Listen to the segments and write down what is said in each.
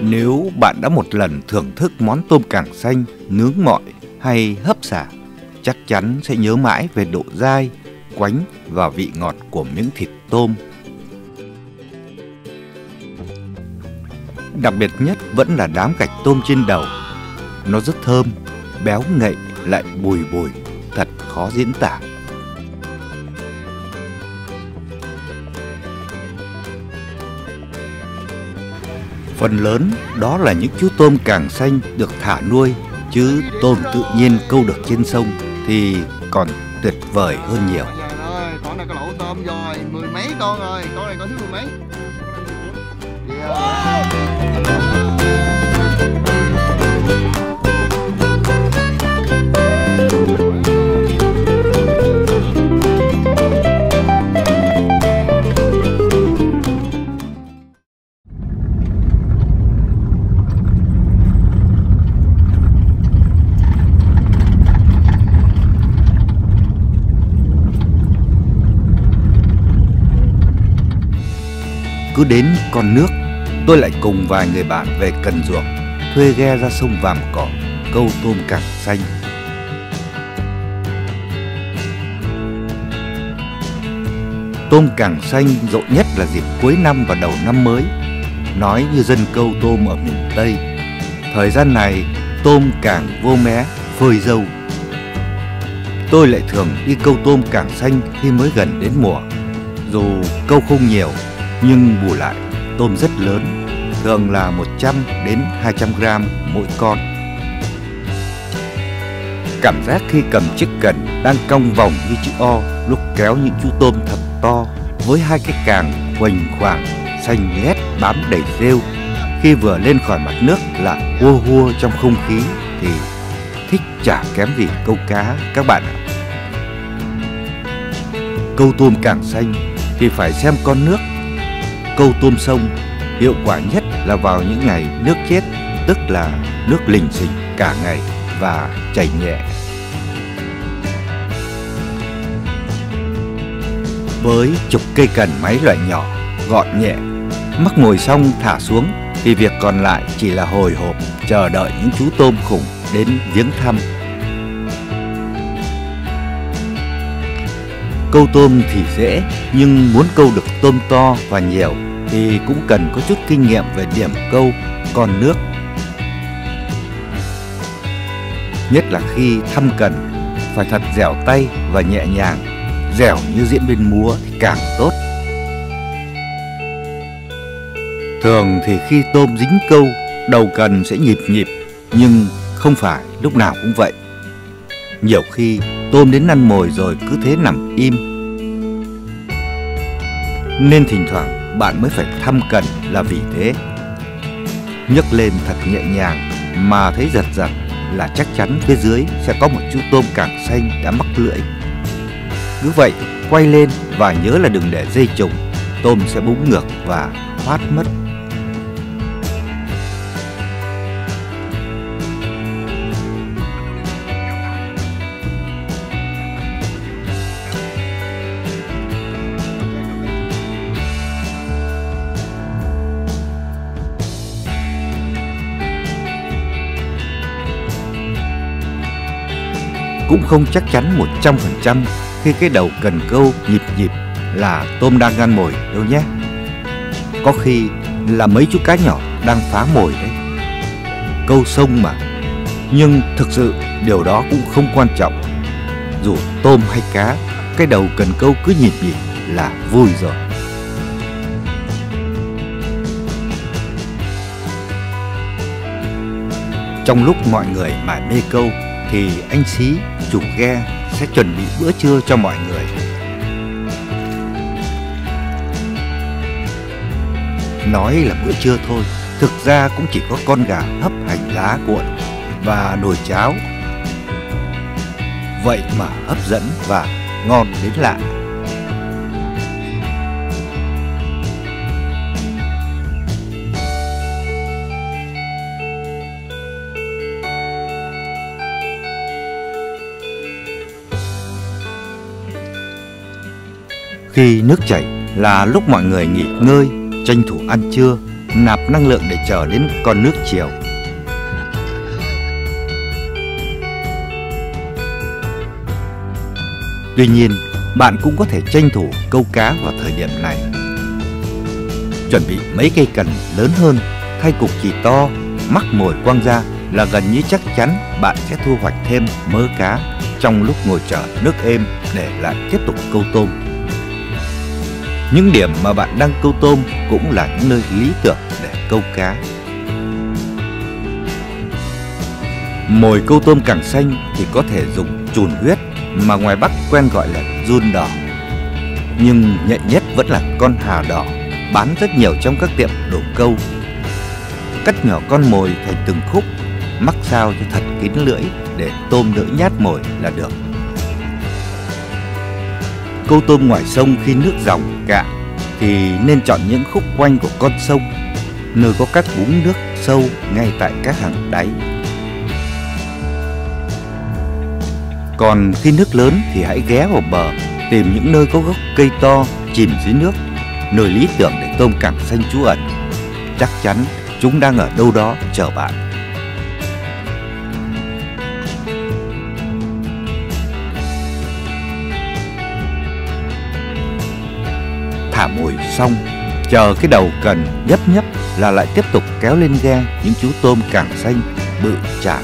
Nếu bạn đã một lần thưởng thức món tôm càng xanh, nướng mọi hay hấp xả, chắc chắn sẽ nhớ mãi về độ dai, quánh và vị ngọt của miếng thịt tôm. Đặc biệt nhất vẫn là đám gạch tôm trên đầu. Nó rất thơm, béo ngậy lại bùi bùi, thật khó diễn tả. Phần lớn đó là những chú tôm càng xanh được thả nuôi, chứ tôm tự nhiên câu được trên sông thì còn tuyệt vời hơn nhiều. Con này có lỗ tôm rồi, mười mấy con rồi, con này con thứ mười mấy. Cứ đến con nước, tôi lại cùng vài người bạn về Cần Duộc, thuê ghe ra sông Vàm Cỏ, câu tôm càng xanh. Tôm càng xanh rộ nhất là dịp cuối năm và đầu năm mới. Nói như dân câu tôm ở miền Tây, thời gian này tôm càng vô mé, phơi dâu. Tôi lại thường đi câu tôm càng xanh khi mới gần đến mùa. Dù câu không nhiều, nhưng bù lại tôm rất lớn, thường là 100 đến 200 gram mỗi con. Cảm giác khi cầm chiếc cần đang cong vòng như chữ O lúc kéo những chú tôm thật to với hai cái càng huỳnh khoàng xanh lét bám đầy rêu, khi vừa lên khỏi mặt nước là hua hua trong không khí thì thích chả kém gì câu cá các bạn ạ. Câu tôm càng xanh thì phải xem con nước. Câu tôm sông hiệu quả nhất là vào những ngày nước chết, tức là nước lình xình cả ngày và chảy nhẹ. Với chục cây cần máy loại nhỏ, gọn nhẹ, mắc mồi xong thả xuống thì việc còn lại chỉ là hồi hộp chờ đợi những chú tôm khủng đến viếng thăm. Câu tôm thì dễ, nhưng muốn câu được tôm to và nhiều thì cũng cần có chút kinh nghiệm về điểm câu, con nước. Nhất là khi thăm cần, phải thật dẻo tay và nhẹ nhàng, dẻo như diễn viên múa thì càng tốt. Thường thì khi tôm dính câu, đầu cần sẽ nhịp nhịp, nhưng không phải lúc nào cũng vậy. Nhiều khi tôm đến năn mồi rồi cứ thế nằm im, nên thỉnh thoảng bạn mới phải thăm cần là vì thế. Nhấc lên thật nhẹ nhàng mà thấy giật giật là chắc chắn phía dưới sẽ có một chú tôm càng xanh đã mắc lưỡi. Cứ vậy quay lên và nhớ là đừng để dây trùng, tôm sẽ búng ngược và thoát mất. Cũng không chắc chắn 100% khi cái đầu cần câu nhịp nhịp là tôm đang ăn mồi đâu nhé. Có khi là mấy chú cá nhỏ đang phá mồi đấy. Câu sông mà. Nhưng thực sự điều đó cũng không quan trọng. Dù tôm hay cá, cái đầu cần câu cứ nhịp nhịp là vui rồi. Trong lúc mọi người mải mê câu thì anh Xí, chủ ghe, sẽ chuẩn bị bữa trưa cho mọi người. Nói là bữa trưa thôi, thực ra cũng chỉ có con gà hấp hành lá cuộn và nồi cháo. Vậy mà hấp dẫn và ngon đến lạ. Khi nước chảy là lúc mọi người nghỉ ngơi, tranh thủ ăn trưa, nạp năng lượng để chờ đến con nước chiều. Tuy nhiên, bạn cũng có thể tranh thủ câu cá vào thời điểm này. Chuẩn bị mấy cây cần lớn hơn, thay cục chì to, mắc mồi quăng ra là gần như chắc chắn bạn sẽ thu hoạch thêm mớ cá trong lúc ngồi chờ nước êm để lại tiếp tục câu tôm. Những điểm mà bạn đang câu tôm cũng là những nơi lý tưởng để câu cá. Mồi câu tôm càng xanh thì có thể dùng chùn huyết mà ngoài Bắc quen gọi là giun đỏ. Nhưng nhạy nhất vẫn là con hà đỏ, bán rất nhiều trong các tiệm đồ câu. Cắt nhỏ con mồi thành từng khúc, mắc sao cho thật kín lưỡi để tôm đỡ nhát mồi là được. Câu tôm ngoài sông khi nước dòng cạn thì nên chọn những khúc quanh của con sông, nơi có các búng nước sâu ngay tại các hàng đáy. Còn khi nước lớn thì hãy ghé vào bờ, tìm những nơi có gốc cây to chìm dưới nước, nơi lý tưởng để tôm càng xanh trú ẩn. Chắc chắn chúng đang ở đâu đó chờ bạn. Thả mồi xong, chờ cái đầu cần nhấp nhấp là lại tiếp tục kéo lên ghe những chú tôm càng xanh bự chạc.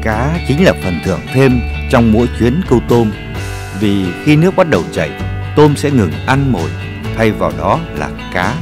Cá chính là phần thưởng thêm trong mỗi chuyến câu tôm. Vì khi nước bắt đầu chảy, tôm sẽ ngừng ăn mồi, thay vào đó là cá.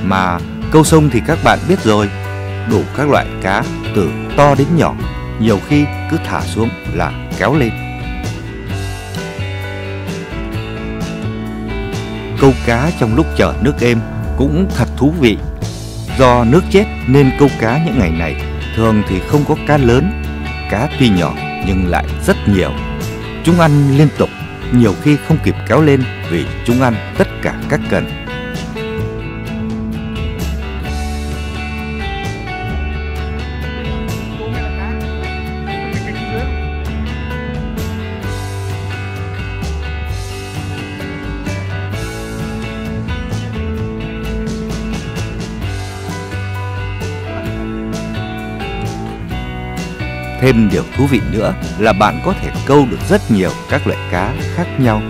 Mà câu sông thì các bạn biết rồi, đủ các loại cá từ to đến nhỏ, nhiều khi cứ thả xuống là kéo lên. Câu cá trong lúc chờ nước êm cũng thật thú vị. Do nước chết nên câu cá những ngày này thường thì không có cá lớn. Cá tuy nhỏ nhưng lại rất nhiều. Chúng ăn liên tục, nhiều khi không kịp kéo lên vì chúng ăn tất cả các cần. Thêm điều thú vị nữa là bạn có thể câu được rất nhiều các loại cá khác nhau.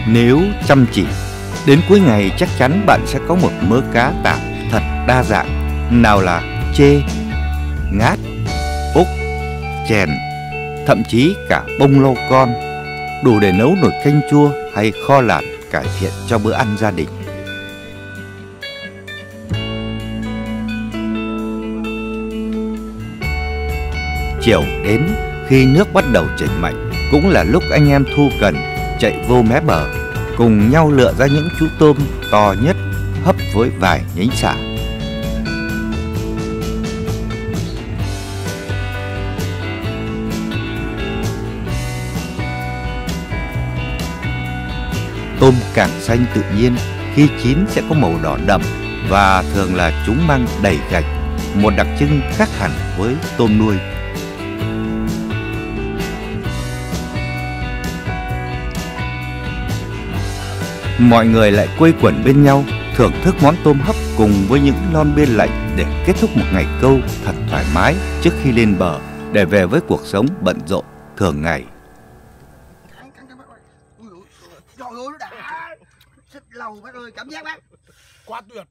Nếu chăm chỉ, đến cuối ngày chắc chắn bạn sẽ có một mớ cá tạp thật đa dạng. Nào là chê, ngát, úc, chèn, thậm chí cả bông lau con, đủ để nấu nồi canh chua hay kho lạt cải thiện cho bữa ăn gia đình. Chiều đến, khi nước bắt đầu chảy mạnh, cũng là lúc anh em thu cần chạy vô mé bờ, cùng nhau lựa ra những chú tôm to nhất, hấp với vài nhánh sả. Tôm càng xanh tự nhiên khi chín sẽ có màu đỏ đậm và thường là chúng mang đầy gạch, một đặc trưng khác hẳn với tôm nuôi. Mọi người lại quây quần bên nhau thưởng thức món tôm hấp cùng với những lon bia lạnh để kết thúc một ngày câu thật thoải mái trước khi lên bờ để về với cuộc sống bận rộn thường ngày. Trời ơi, nó đã xích lâu bác ơi, cảm giác bác quá tuyệt.